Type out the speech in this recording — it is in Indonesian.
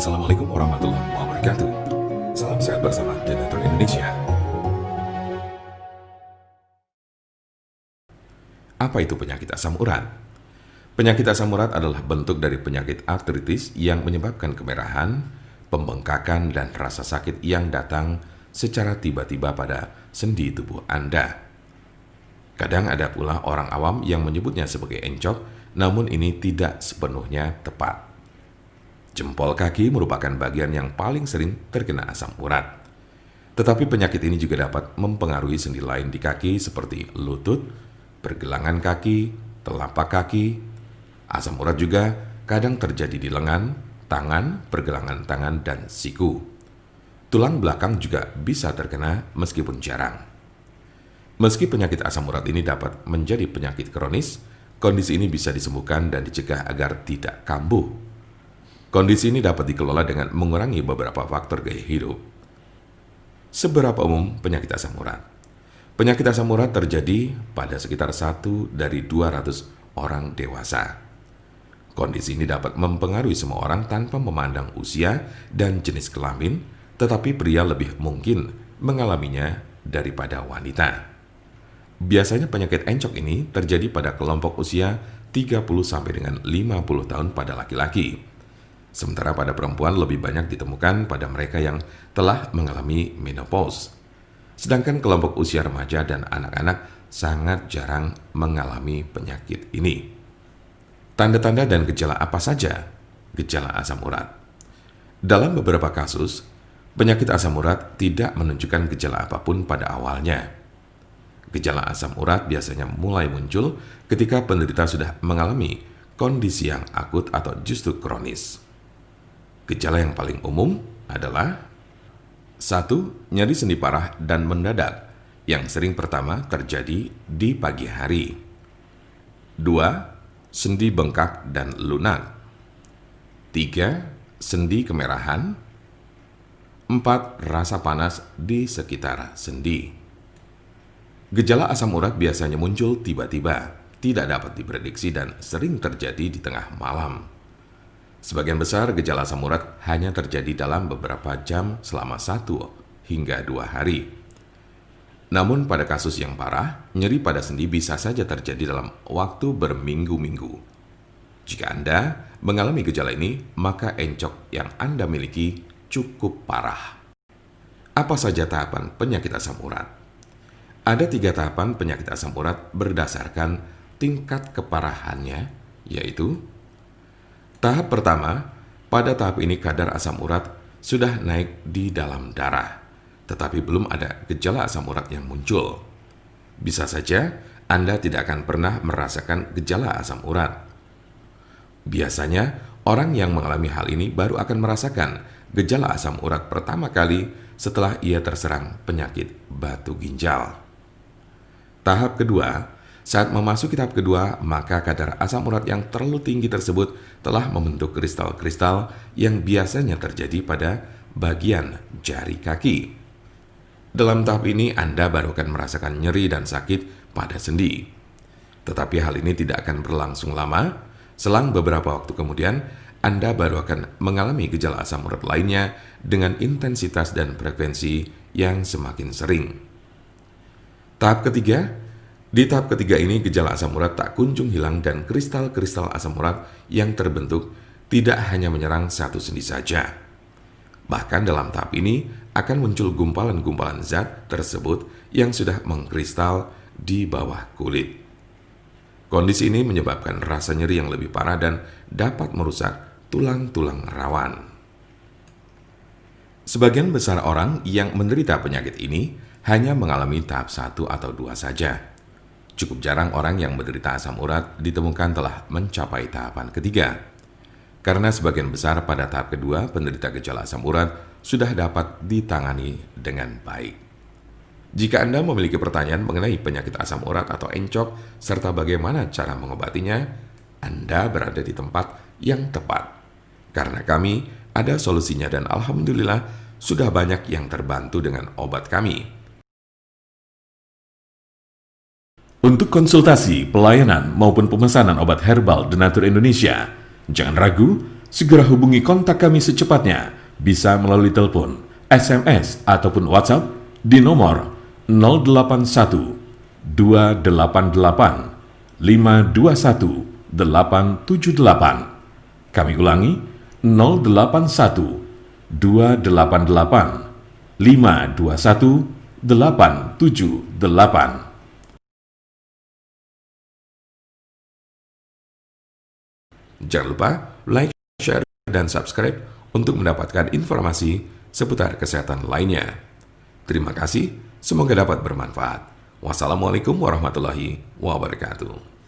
Assalamualaikum warahmatullahi wabarakatuh. Salam sehat bersama Denatur Indonesia. Apa itu penyakit asam urat? Penyakit asam urat adalah bentuk dari penyakit artritis yang menyebabkan kemerahan, pembengkakan, dan rasa sakit yang datang secara tiba-tiba pada sendi tubuh Anda. Kadang ada pula orang awam yang menyebutnya sebagai encok, namun ini tidak sepenuhnya tepat. Jempol kaki merupakan bagian yang paling sering terkena asam urat. Tetapi penyakit ini juga dapat mempengaruhi sendi lain di kaki seperti lutut, pergelangan kaki, telapak kaki. Asam urat juga kadang terjadi di lengan, tangan, pergelangan tangan, dan siku. Tulang belakang juga bisa terkena meskipun jarang. Meski penyakit asam urat ini dapat menjadi penyakit kronis, kondisi ini bisa disembuhkan dan dicegah agar tidak kambuh. Kondisi ini dapat dikelola dengan mengurangi beberapa faktor gaya hidup. Seberapa umum penyakit asam urat? Penyakit asam urat terjadi pada sekitar 1 dari 200 orang dewasa. Kondisi ini dapat mempengaruhi semua orang tanpa memandang usia dan jenis kelamin, tetapi pria lebih mungkin mengalaminya daripada wanita. Biasanya penyakit encok ini terjadi pada kelompok usia 30 sampai dengan 50 tahun pada laki-laki. Sementara pada perempuan lebih banyak ditemukan pada mereka yang telah mengalami menopause. Sedangkan kelompok usia remaja dan anak-anak sangat jarang mengalami penyakit ini. Tanda-tanda dan gejala apa saja gejala asam urat? Dalam beberapa kasus, penyakit asam urat tidak menunjukkan gejala apapun pada awalnya. Gejala asam urat biasanya mulai muncul ketika penderita sudah mengalami kondisi yang akut atau justru kronis. Gejala yang paling umum adalah 1. Nyeri sendi parah dan mendadak yang sering pertama terjadi di pagi hari. 2. Sendi bengkak dan lunak. 3. Sendi kemerahan. 4. Rasa panas di sekitar sendi. Gejala asam urat biasanya muncul tiba-tiba, tidak dapat diprediksi dan sering terjadi di tengah malam. Sebagian besar gejala asam urat hanya terjadi dalam beberapa jam selama 1 hingga 2 hari. Namun pada kasus yang parah, nyeri pada sendi bisa saja terjadi dalam waktu berminggu-minggu. Jika Anda mengalami gejala ini, maka encok yang Anda miliki cukup parah. Apa saja tahapan penyakit asam urat? Ada 3 tahapan penyakit asam urat berdasarkan tingkat keparahannya, yaitu tahap pertama, pada tahap ini kadar asam urat sudah naik di dalam darah, tetapi belum ada gejala asam urat yang muncul. Bisa saja Anda tidak akan pernah merasakan gejala asam urat. Biasanya, orang yang mengalami hal ini baru akan merasakan gejala asam urat pertama kali setelah ia terserang penyakit batu ginjal. Tahap kedua, saat memasuki tahap kedua, maka kadar asam urat yang terlalu tinggi tersebut telah membentuk kristal-kristal yang biasanya terjadi pada bagian jari kaki. Dalam tahap ini, Anda baru akan merasakan nyeri dan sakit pada sendi. Tetapi hal ini tidak akan berlangsung lama. Selang beberapa waktu kemudian, Anda baru akan mengalami gejala asam urat lainnya dengan intensitas dan frekuensi yang semakin sering. Tahap ketiga, di tahap ketiga ini gejala asam urat tak kunjung hilang dan kristal-kristal asam urat yang terbentuk tidak hanya menyerang satu sendi saja. Bahkan dalam tahap ini akan muncul gumpalan-gumpalan zat tersebut yang sudah mengkristal di bawah kulit. Kondisi ini menyebabkan rasa nyeri yang lebih parah dan dapat merusak tulang-tulang rawan. Sebagian besar orang yang menderita penyakit ini hanya mengalami tahap 1 atau 2 saja. Cukup jarang orang yang menderita asam urat ditemukan telah mencapai tahapan ketiga. Karena sebagian besar pada tahap kedua penderita gejala asam urat sudah dapat ditangani dengan baik. Jika Anda memiliki pertanyaan mengenai penyakit asam urat atau encok serta bagaimana cara mengobatinya, Anda berada di tempat yang tepat. Karena kami ada solusinya dan alhamdulillah sudah banyak yang terbantu dengan obat kami. Untuk konsultasi, pelayanan, maupun pemesanan obat herbal Denatur Indonesia, jangan ragu, Segera hubungi kontak kami secepatnya, bisa melalui telepon, SMS, ataupun WhatsApp di nomor 081 288 521 878. Kami ulangi, 081 288 521 878. Jangan lupa like, share, dan subscribe untuk mendapatkan informasi seputar kesehatan lainnya. Terima kasih, semoga dapat bermanfaat. Wassalamualaikum warahmatullahi wabarakatuh.